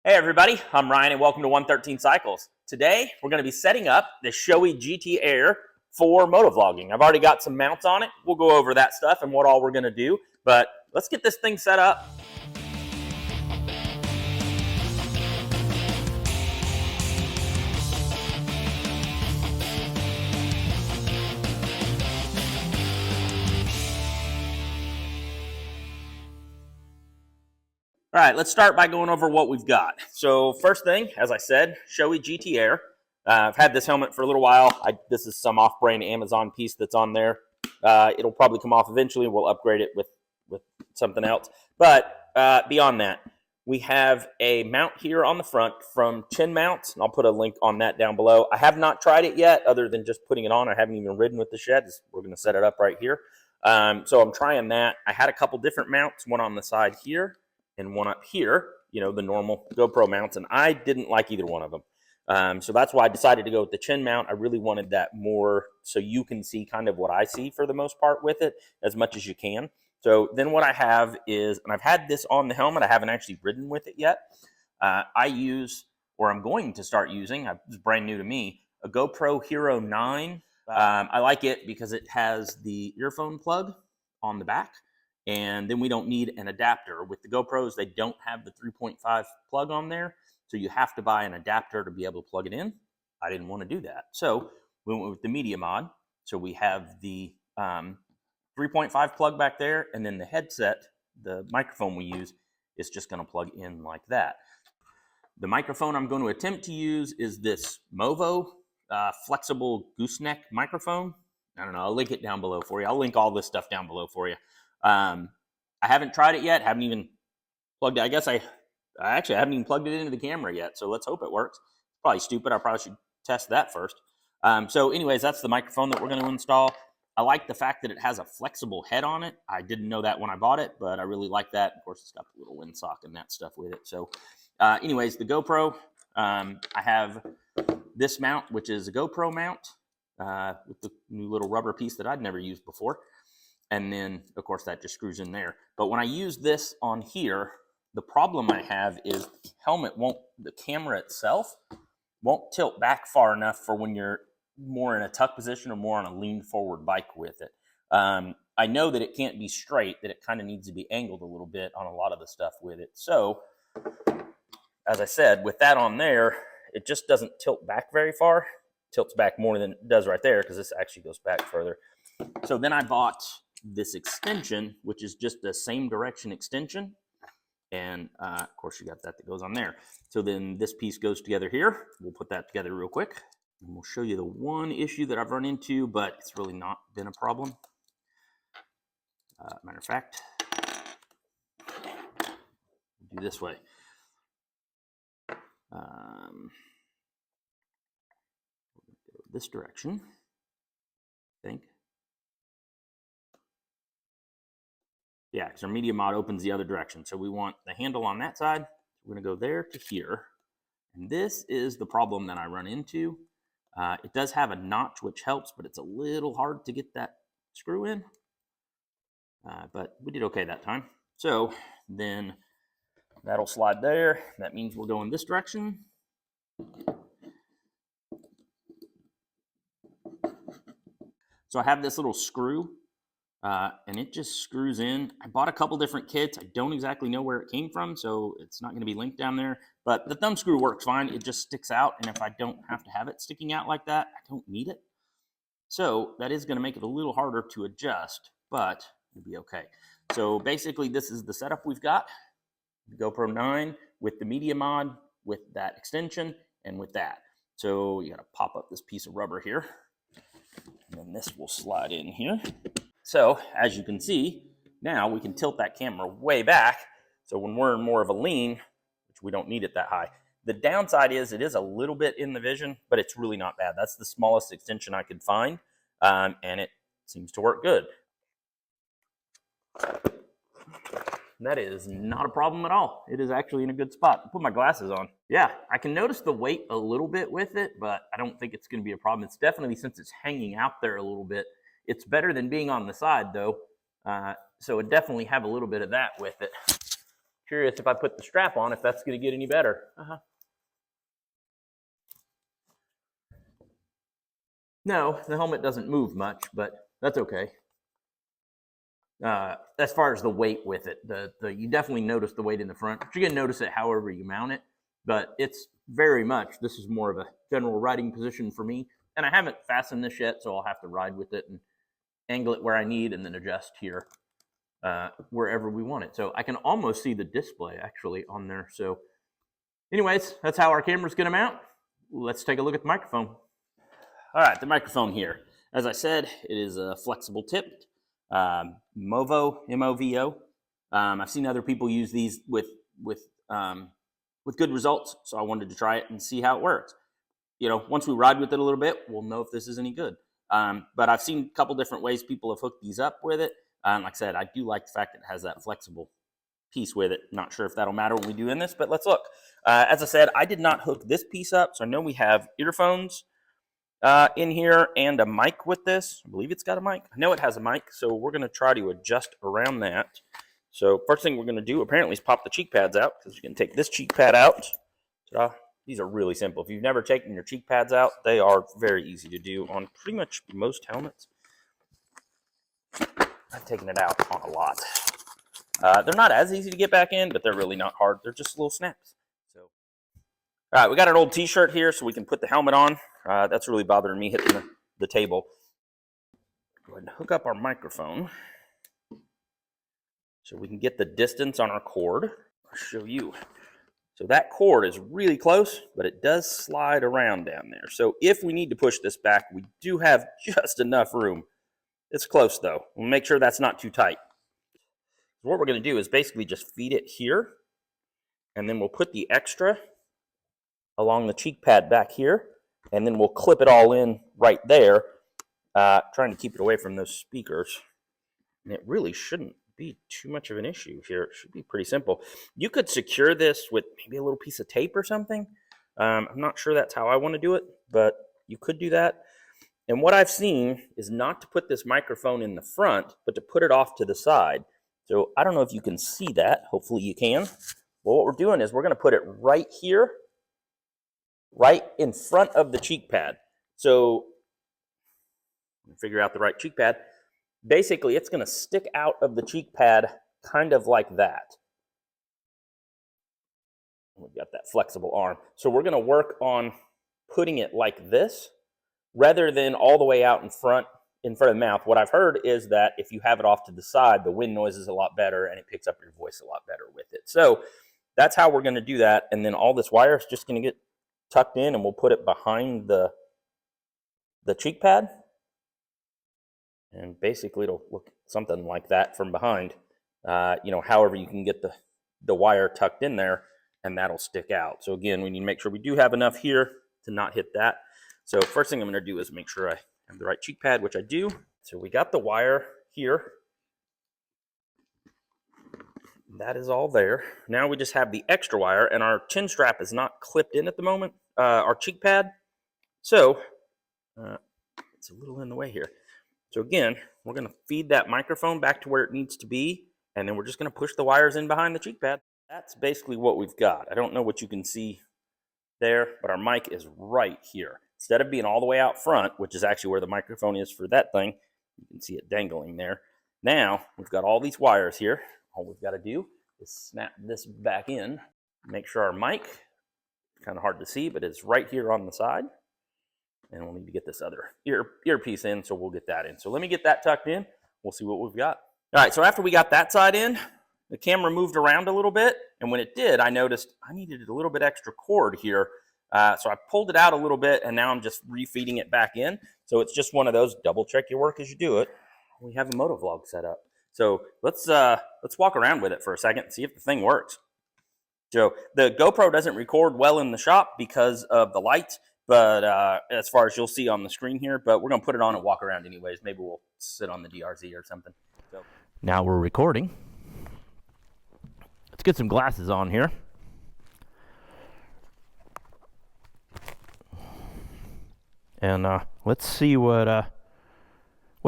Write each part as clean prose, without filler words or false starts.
Hey everybody, I'm Ryan and welcome to 113 Cycles. Today we're going to be setting up the Shoei GT Air for motovlogging. I've already got some mounts on it. We'll go over that stuff and what all we're going to do, but let's get this thing set up. All right, let's start by going over what we've got. So first thing, as I said, Shoei GT Air. I've had this helmet for a little while. This is some off-brand Amazon piece that's on there. It'll probably come off eventually. We'll upgrade it with something else. But beyond that, we have a mount here on the front from Chin Mounts, and I'll put a link on that down below. I have not tried it yet, other than just putting it on. I haven't even ridden with the shed. We're going to set it up right here. So I'm trying that. I had a couple different mounts, one on the side here and one up here, you know, the normal GoPro mounts, and I didn't like either one of them. So that's why I decided to go with the chin mount. I really wanted that more so you can see kind of what I see for the most part with it as much as you can. So then what I have is, and I've had this on the helmet, I haven't actually ridden with it yet. I use, or I'm going to start using, it's brand new to me, a GoPro Hero 9. I like it because it has the earphone plug on the back. And then we don't need an adapter. With the GoPros, they don't have the 3.5 plug on there, so you have to buy an adapter to be able to plug it in. I didn't want to do that. So we went with the Media Mod. So we have the 3.5 plug back there, and then the headset, the microphone we use, is just going to plug in like that. The microphone I'm going to attempt to use is this Movo flexible gooseneck microphone. I don't know. I'll link it down below for you. I'll link all this stuff down below for you. I haven't tried it yet. Haven't even plugged it. I guess I haven't even plugged it into the camera yet. So let's hope it works. It's probably stupid. I probably should test that first. So anyways, that's the microphone that we're going to install. I like the fact that it has a flexible head on it. I didn't know that when I bought it, but I really like that. Of course, it's got the little windsock and that stuff with it. So anyways, the GoPro, I have this mount, which is a GoPro mount with the new little rubber piece that I'd never used before. And then, of course, that just screws in there. But when I use this on here, the problem I have is the camera itself won't tilt back far enough for when you're more in a tuck position or more on a lean forward bike with it. I know that it can't be straight, that it kind of needs to be angled a little bit on a lot of the stuff with it. So, as I said, with that on there, it just doesn't tilt back very far. It tilts back more than it does right there because this actually goes back further. So then I bought this extension, which is just the same direction extension, and of course you got that goes on there. So then this piece goes together here. We'll put that together real quick, and we'll show you the one issue that I've run into, but it's really not been a problem. Matter of fact, we'll do this way. We'll go this direction, I think. Yeah, because our Media Mod opens the other direction. So we want the handle on that side. We're going to go there to here. And this is the problem that I run into. It does have a notch, which helps, but it's a little hard to get that screw in. But we did okay that time. So then that'll slide there. That means we'll go in this direction. So I have this little screw. And it just screws in. I bought a couple different kits. I don't exactly know where it came from, so it's not going to be linked down there. But the thumb screw works fine. It just sticks out, and if I don't have to have it sticking out like that, I don't need it. So that is going to make it a little harder to adjust, but it'll be okay. So basically, this is the setup we've got. The GoPro 9 with the Media Mod, with that extension, and with that. So you got to pop up this piece of rubber here, and then this will slide in here. So, as you can see, now we can tilt that camera way back. So when we're in more of a lean, which we don't need it that high. The downside is it is a little bit in the vision, but it's really not bad. That's the smallest extension I could find, and it seems to work good. That is not a problem at all. It is actually in a good spot. I'll put my glasses on. Yeah, I can notice the weight a little bit with it, but I don't think it's going to be a problem. It's definitely, since it's hanging out there a little bit, it's better than being on the side, though. So it definitely have a little bit of that with it. Curious if I put the strap on, if that's going to get any better. No, the helmet doesn't move much, but that's okay. As far as the weight with it, you definitely notice the weight in the front. But you're going to notice it however you mount it, but it's very much, this is more of a general riding position for me. And I haven't fastened this yet, so I'll have to ride with it and angle it where I need and then adjust here wherever we want it. So I can almost see the display actually on there. So anyways, that's how our camera's going to mount. Let's take a look at the microphone. All right, the microphone here. As I said, it is a flexible tipped Movo, M-O-V-O. I've seen other people use these with good results, so I wanted to try it and see how it works. You know, once we ride with it a little bit, we'll know if this is any good. But I've seen a couple different ways people have hooked these up with it. Like I said, I do like the fact that it has that flexible piece with it. Not sure if that'll matter when we do in this, but let's look. As I said, I did not hook this piece up, so I know we have earphones in here and a mic with this. I believe it's got a mic. I know it has a mic, so we're going to try to adjust around that. So first thing we're going to do apparently is pop the cheek pads out, because you can take this cheek pad out. These are really simple. If you've never taken your cheek pads out, they are very easy to do on pretty much most helmets. I've taken it out on a lot. They're not as easy to get back in, but they're really not hard. They're just little snaps. So, all right, we got an old t-shirt here so we can put the helmet on. That's really bothering me hitting the table. Go ahead and hook up our microphone so we can get the distance on our cord. I'll show you. So that cord is really close, but it does slide around down there. So if we need to push this back, we do have just enough room. It's close though. We'll make sure that's not too tight. What we're going to do is basically just feed it here, and then we'll put the extra along the cheek pad back here, and then we'll clip it all in right there, trying to keep it away from those speakers. And it really shouldn't be too much of an issue here. It should be pretty simple. You could secure this with maybe a little piece of tape or something. I'm not sure that's how I want to do it, but you could do that. And what I've seen is not to put this microphone in the front, but to put it off to the side. So I don't know if you can see that. Hopefully you can. Well, what we're doing is we're going to put it right here, right in front of the cheek pad. So figure out the right cheek pad. Basically, it's going to stick out of the cheek pad kind of like that. We've got that flexible arm. So we're going to work on putting it like this rather than all the way out in front of the mouth. What I've heard is that if you have it off to the side, the wind noise is a lot better and it picks up your voice a lot better with it. So that's how we're going to do that. And then all this wire is just going to get tucked in, and we'll put it behind the cheek pad. And basically it'll look something like that from behind. However you can get the wire tucked in there, and that'll stick out. So again, we need to make sure we do have enough here to not hit that. So first thing I'm going to do is make sure I have the right cheek pad, which I do. So we got the wire here. That is all there. Now we just have the extra wire, and our chin strap is not clipped in at the moment, our cheek pad. So it's a little in the way here. So again, we're going to feed that microphone back to where it needs to be, and then we're just going to push the wires in behind the cheek pad. That's basically what we've got. I don't know what you can see there, but our mic is right here. Instead of being all the way out front, which is actually where the microphone is for that thing, you can see it dangling there. Now, we've got all these wires here. All we've got to do is snap this back in. Make sure our mic, kind of hard to see, but it's right here on the side. And we'll need to get this other earpiece in, so we'll get that in. So let me get that tucked in. We'll see what we've got. All right, so after we got that side in, the camera moved around a little bit. And when it did, I noticed I needed a little bit extra cord here. So I pulled it out a little bit, and now I'm just refeeding it back in. So it's just one of those double check your work as you do it. We have a Motovlog set up. So let's walk around with it for a second and see if the thing works. So the GoPro doesn't record well in the shop because of the light, but as far as you'll see on the screen here, but we're going to put it on and walk around anyways. Maybe we'll sit on the DRZ or something. So now we're recording. Let's get some glasses on here. And let's see what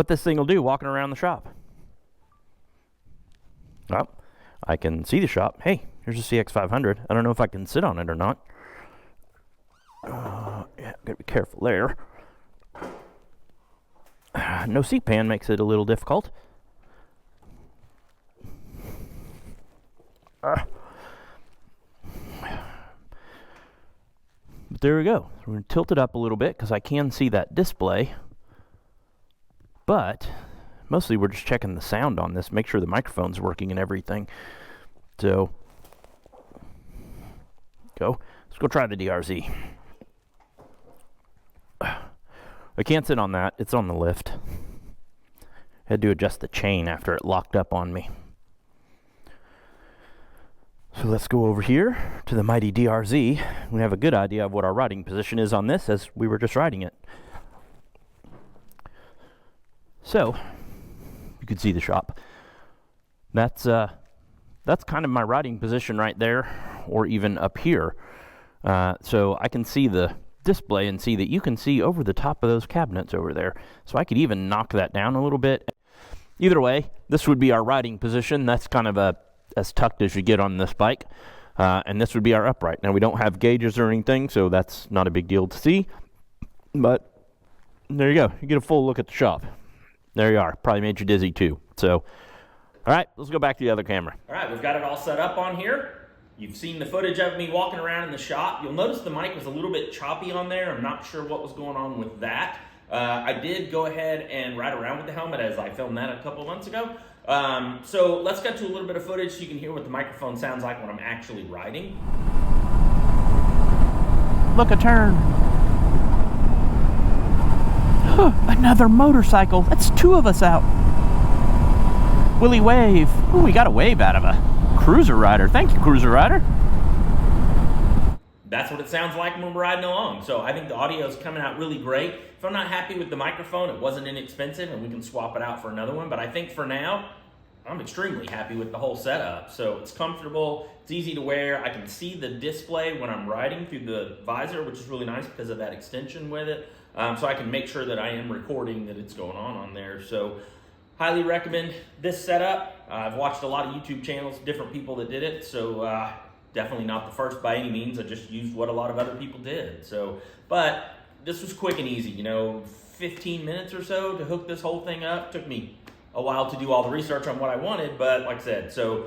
this thing will do walking around the shop. Well, I can see the shop. Hey, Here's a CX500. I don't know if I can sit on it or not. Yeah, gotta be careful there. No seat pan makes it a little difficult. But there we go. We're going to tilt it up a little bit because I can see that display. But mostly we're just checking the sound on this, make sure the microphone's working and everything. So, let's go try the DRZ. I can't sit on that. It's on the lift. Had to adjust the chain after it locked up on me. So let's go over here to the mighty DRZ. We have a good idea of what our riding position is on this as we were just riding it. So, you can see the shop. That's kind of my riding position right there, or even up here. So I can see the display and see that you can see over the top of those cabinets over there. So I could even knock that down a little bit. Either way, this would be our riding position. That's kind of as tucked as you get on this bike. And this would be our upright. Now we don't have gauges or anything, so that's not a big deal to see. But there you go. You get a full look at the shop. There you are. Probably made you dizzy too. So, all right, let's go back to the other camera. All right, we've got it all set up on here. You've seen the footage of me walking around in the shop. You'll notice the mic was a little bit choppy on there. I'm not sure what was going on with that. I did go ahead and ride around with the helmet as I filmed that a couple months ago. So let's get to a little bit of footage so you can hear what the microphone sounds like when I'm actually riding. Look, a turn. Another motorcycle. That's two of us out. Willie wave. Ooh, we got a wave out of a cruiser rider. Thank you, cruiser rider. That's what it sounds like when we're riding along. So I think the audio is coming out really great. If I'm not happy with the microphone, it wasn't inexpensive and we can swap it out for another one. But I think for now, I'm extremely happy with the whole setup. So it's comfortable, it's easy to wear. I can see the display when I'm riding through the visor, which is really nice because of that extension with it. So I can make sure that I am recording that it's going on there. So highly recommend this setup. I've watched a lot of YouTube channels, different people that did it. So definitely not the first by any means. I just used what a lot of other people did. So, but this was quick and easy, 15 minutes or so to hook this whole thing up. Took me a while to do all the research on what I wanted, but like I said, so,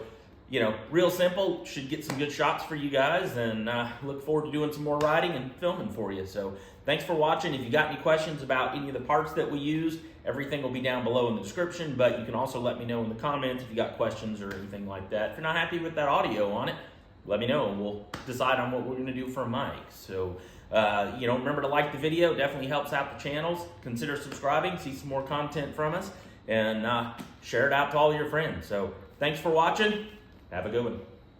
real simple. Should get some good shots for you guys, and look forward to doing some more riding and filming for you. So thanks for watching. If you got any questions about any of the parts that we use, everything will be down below in the description, but you can also let me know in the comments if you got questions or anything like that. If you're not happy with that audio on it, let me know and we'll decide on what we're gonna do for a mic. So, remember to like the video. Definitely helps out the channels. Consider subscribing, see some more content from us, and share it out to all your friends. So thanks for watching. Have a good one.